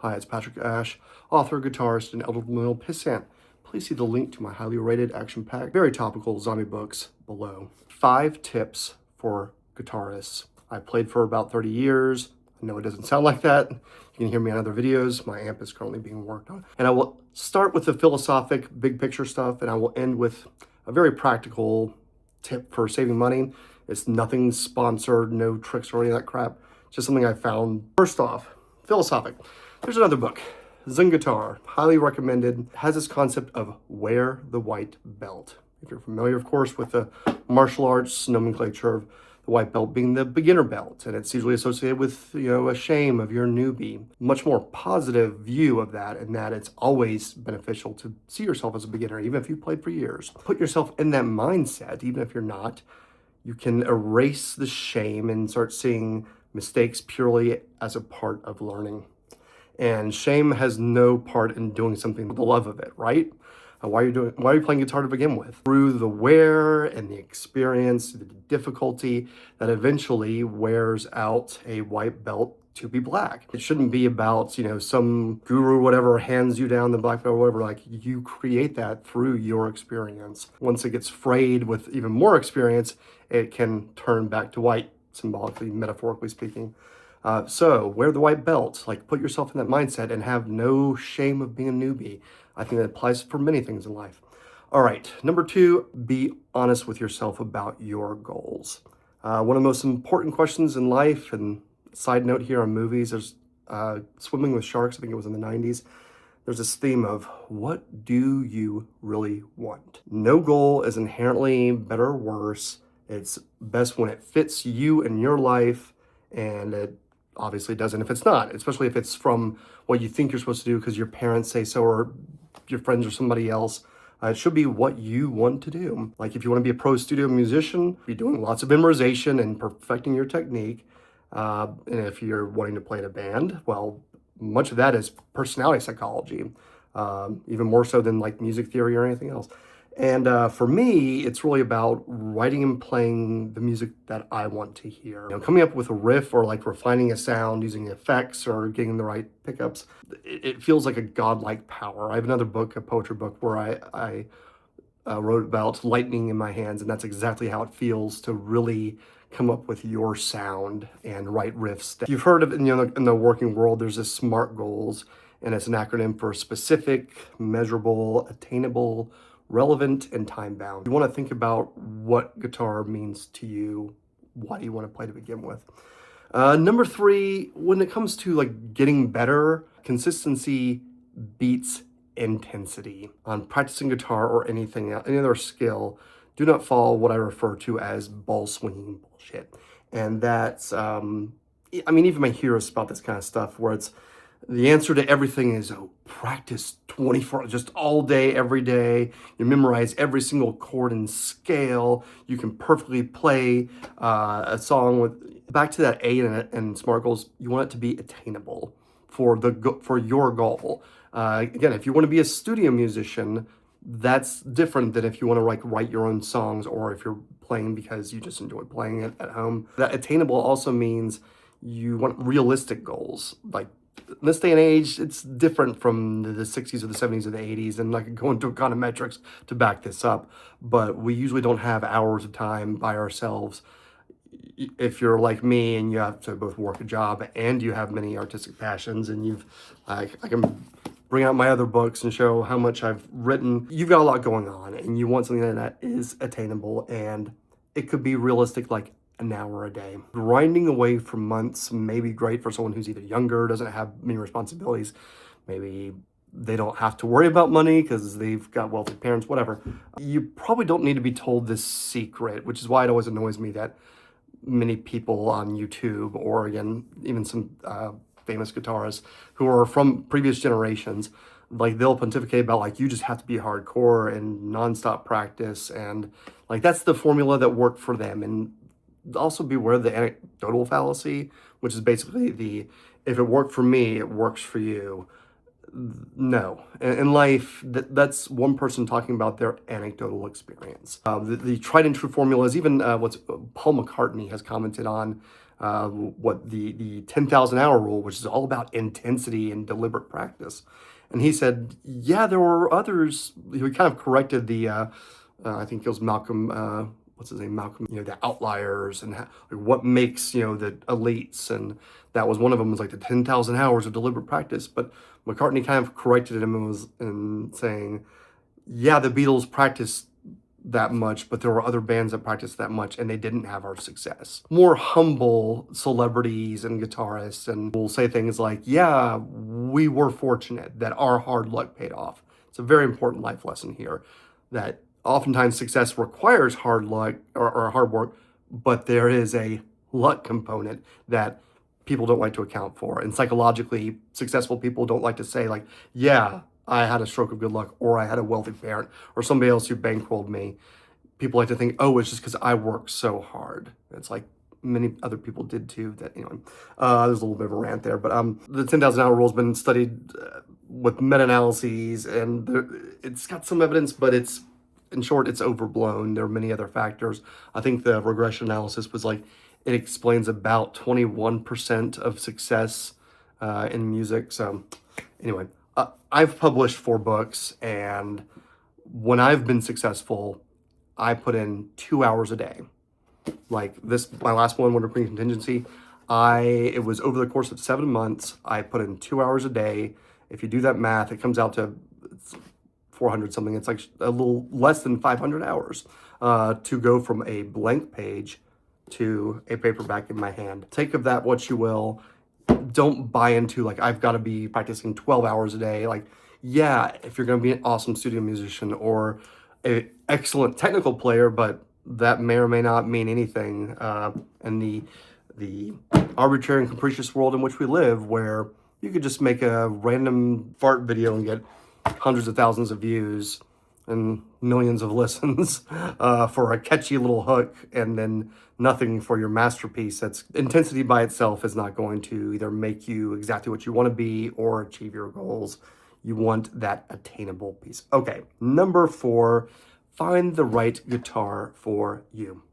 Hi, it's Patrick Ash, author, guitarist, and elder millennial pissant. Please see the link to my highly rated, action-packed, very topical zombie books below. 5 tips for guitarists. I played for about 30 years. I know it doesn't sound like that. You can hear me on other videos. My amp is currently being worked on. And I will start with the philosophic, big picture stuff, and I will end with a very practical tip for saving money. It's nothing sponsored, no tricks or any of that crap. Just something I found. First off, philosophic. There's another book, Zen Guitar, highly recommended. Has this concept of wear the white belt. If you're familiar, of course, with the martial arts nomenclature of the white belt being the beginner belt, and it's usually associated with, a shame of your newbie. Much more positive view of that, and that it's always beneficial to see yourself as a beginner, even if you've played for years. Put yourself in that mindset, even if you're not. You can erase the shame and start seeing mistakes purely as a part of learning. And shame has no part in doing something with the love of it, right? Why are you playing guitar to begin with? Through the wear and the experience, the difficulty that eventually wears out a white belt to be black. It shouldn't be about, some guru, whatever, hands you down the black belt or whatever. Like, you create that through your experience. Once it gets frayed with even more experience, it can turn back to white, symbolically, metaphorically speaking. So wear the white belt, put yourself in that mindset and have no shame of being a newbie. I think that applies for many things in life. All right, number 2, be honest with yourself about your goals. One of the most important questions in life, and side note here on movies, there's Swimming with Sharks, I think it was in the 90s. There's this theme of, what do you really want? No goal is inherently better or worse. It's best when it fits you and your life, and it obviously doesn't if it's not, especially if it's from what you think you're supposed to do because your parents say so or your friends or somebody else. It should be what you want to do. Like, if you want to be a pro studio musician, be doing lots of memorization and perfecting your technique. And if you're wanting to play in a band, well, much of that is personality psychology, even more so than music theory or anything else. And for me, it's really about writing and playing the music that I want to hear. Coming up with a riff or refining a sound using effects or getting the right pickups, it feels like a godlike power. I have another book, a poetry book, where I wrote about lightning in my hands, and that's exactly how it feels to really come up with your sound and write riffs. You've heard of, in the working world, there's this SMART goals, and it's an acronym for specific, measurable, attainable, relevant, and time-bound. You want to think about what guitar means to you. Why do you want to play to begin with? Number 3, when it comes to getting better, consistency beats intensity. On practicing guitar or any other skill, do not follow what I refer to as ball swinging bullshit. And that's, even my heroes about this kind of stuff, where it's, the answer to everything is, practice 24, just all day, every day. You memorize every single chord and scale. You can perfectly play a song with, back to that A and SMART goals, you want it to be attainable for your goal. Again, if you want to be a studio musician, that's different than if you want to write your own songs, or if you're playing because you just enjoy playing it at home. That attainable also means you want realistic goals. In this day and age, it's different from the 60s or the 70s or the 80s, and I could go into econometrics to back this up, but we usually don't have hours of time by ourselves. If you're like me and you have to both work a job and you have many artistic passions, and I can bring out my other books and show how much I've written. You've got a lot going on, and you want something that is attainable, and it could be realistic, an hour a day. Grinding away for months may be great for someone who's either younger, doesn't have many responsibilities, maybe they don't have to worry about money because they've got wealthy parents, whatever. You probably don't need to be told this secret, which is why it always annoys me that many people on YouTube, or again, even some famous guitarists who are from previous generations, they'll pontificate about you just have to be hardcore and nonstop practice, and that's the formula that worked for them. And also beware of the anecdotal fallacy, which is basically if it worked for me, it works for you. No. In life, that's one person talking about their anecdotal experience. The tried and true formula is even what Paul McCartney has commented on what the 10,000 hour rule, which is all about intensity and deliberate practice. And he said, yeah, there were others. He kind of corrected I think it was Malcolm, what's his name? Malcolm, the outliers and like what makes, the elites. And that was one of them was like the 10,000 hours of deliberate practice. But McCartney kind of corrected him and was saying, yeah, the Beatles practiced that much, but there were other bands that practiced that much and they didn't have our success. More humble celebrities and guitarists and will say things like, yeah, we were fortunate that our hard luck paid off. It's a very important life lesson here that oftentimes success requires hard luck or hard work, but there is a luck component that people don't like to account for. And psychologically, successful people don't like to say like, yeah, I had a stroke of good luck, or I had a wealthy parent, or somebody else who bankrolled me. People like to think, oh, it's just because I worked so hard. It's like many other people did too. That there's a little bit of a rant there, but the 10,000 hour rule has been studied with meta-analyses, and it's got some evidence, but in short, it's overblown. There are many other factors. I think the regression analysis was like it explains about 21% of success in music. So anyway. I've published 4 books, and when I've been successful, I put in 2 hours a day. Like my last one, Wonder Queen Contingency, it was over the course of 7 months. I put in 2 hours a day. If you do that math, it comes out to 400 something. It's like a little less than 500 hours to go from a blank page to a paperback in my hand. Take of that what you will. Don't buy into like I've got to be practicing 12 hours a day. Like, yeah, if you're going to be an awesome studio musician or an excellent technical player, but that may or may not mean anything. And the arbitrary and capricious world in which we live, where you could just make a random fart video and get hundreds of thousands of views and millions of listens for a catchy little hook, and then nothing for your masterpiece. That's intensity by itself is not going to either make you exactly what you want to be or achieve your goals. You want that attainable piece. Okay, number 4, find the right guitar for you.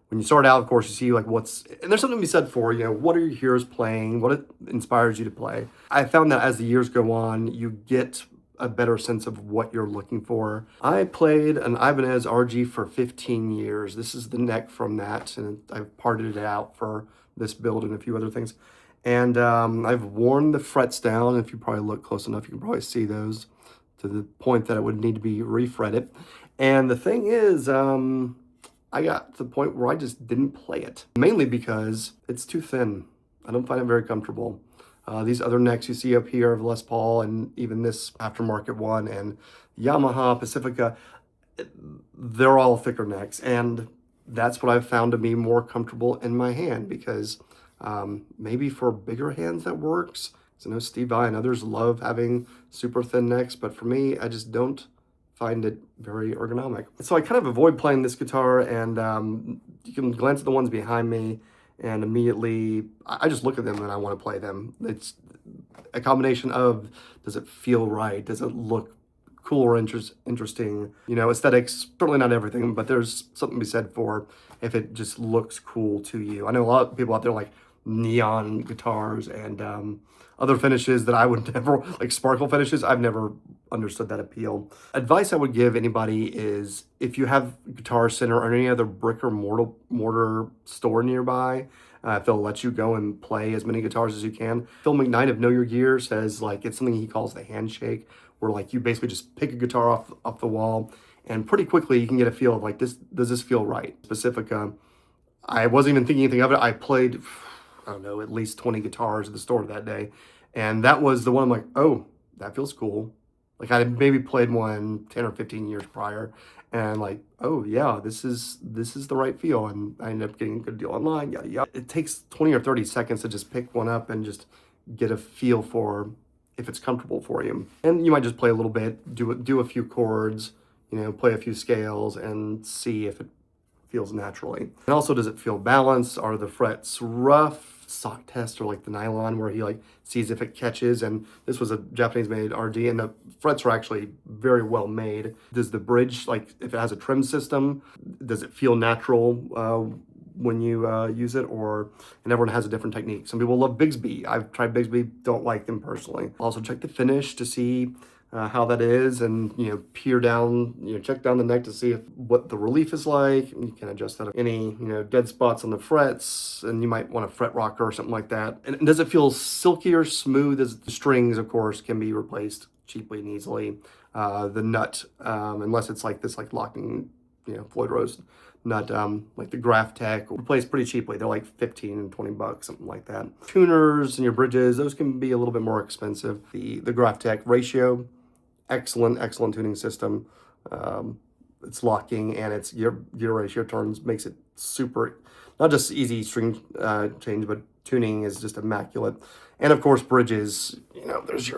When you start out, of course, you see like and there's something to be said for, what are your heroes playing? What inspires you to play? I found that as the years go on, you get a better sense of what you're looking for. I played an Ibanez RG for 15 years. This is the neck from that, and I've parted it out for this build and a few other things. And I've worn the frets down. If you probably look close enough, you can probably see those to the point that it would need to be refretted. And the thing is, I got to the point where I just didn't play it, mainly because it's too thin. I don't find it very comfortable. These other necks you see up here of Les Paul and even this aftermarket one and Yamaha, Pacifica, they're all thicker necks. And that's what I've found to be more comfortable in my hand because maybe for bigger hands that works. So I know Steve Vai and others love having super thin necks, but for me, I just don't find it very ergonomic. So I kind of avoid playing this guitar, and you can glance at the ones behind me and immediately I just look at them and I want to play them. It's a combination of, does it feel right? Does it look cool or interesting? Aesthetics, certainly not everything, but there's something to be said for if it just looks cool to you. I know a lot of people out there like neon guitars and other finishes that I would never, like sparkle finishes, I've never understood that appeal. Advice I would give anybody is if you have Guitar Center or any other brick or mortar store nearby, if they'll let you go and play as many guitars as you can. Phil McKnight of Know Your Gear says like it's something he calls the handshake, where like you basically just pick a guitar off the wall and pretty quickly you can get a feel of like, does this feel right? Pacifica, I wasn't even thinking anything of it. I played, I don't know, at least 20 guitars at the store that day. And that was the one I'm like, oh, that feels cool. Like I had maybe played one 10 or 15 years prior and like, oh yeah, this is the right feel. And I ended up getting a good deal online. Yeah. It takes 20 or 30 seconds to just pick one up and just get a feel for if it's comfortable for you. And you might just play a little bit, do a few chords, play a few scales and see if it feels naturally. And also, does it feel balanced? Are the frets rough? Sock test or like the nylon where he like sees if it catches, and this was a Japanese made RD and the frets are actually very well made. Does the bridge, like if it has a trim system, does it feel natural when you use it, and everyone has a different technique. Some people love Bigsby. I've tried Bigsby, don't like them personally. Also check the finish to see how that is, and peer down, check down the neck to see what the relief is like. You can adjust that. Any dead spots on the frets, and you might want a fret rocker or something like that. And does it feel silky or smooth? As the strings, of course, can be replaced cheaply and easily. The nut, unless it's like this, like locking, Floyd Rose nut, like the Graph-Tech, replaced pretty cheaply. They're like 15 and 20 bucks, something like that. Tuners and your bridges, those can be a little bit more expensive. The Graph-Tech Ratio, excellent tuning system. It's locking, and it's gear ratio turns, makes it super, not just easy string change, but tuning is just immaculate. And of course, bridges, there's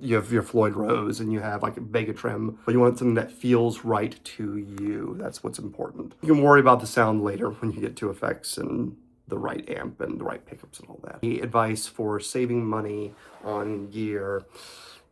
you have your Floyd Rose, and you have like a Vega trim, but you want something that feels right to you. That's what's important. You can worry about the sound later when you get to effects and the right amp and the right pickups and all that. The advice for saving money on gear: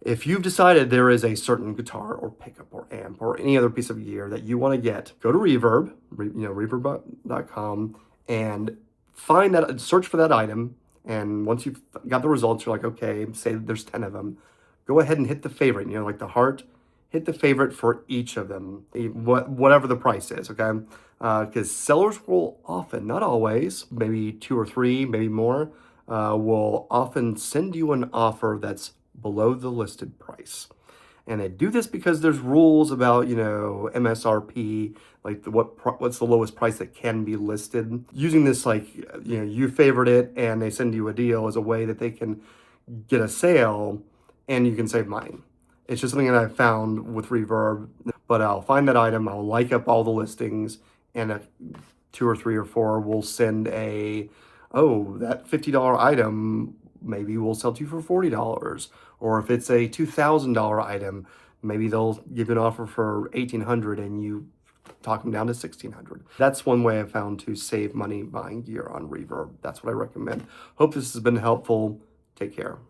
if you've decided there is a certain guitar or pickup or amp or any other piece of gear that you want to get, go to Reverb, reverb.com, and find that, search for that item. And once you've got the results, you're like, okay, say there's 10 of them. Go ahead and hit the favorite, like the heart, hit the favorite for each of them, whatever the price is, okay? Because sellers will often, not always, maybe 2 or 3, maybe more, will often send you an offer that's below the listed price. And they do this because there's rules about, MSRP, like what's the lowest price that can be listed. Using this, like, you favorite it and they send you a deal as a way that they can get a sale and you can save money. It's just something that I found with Reverb. But I'll find that item, I'll like up all the listings, and 2 or 3 or 4 will send that $50 item maybe we'll sell to you for $40. Or if it's a $2,000 item, maybe they'll give you an offer for $1,800 and you talk them down to $1,600. That's one way I've found to save money buying gear on Reverb. That's what I recommend. Hope this has been helpful. Take care.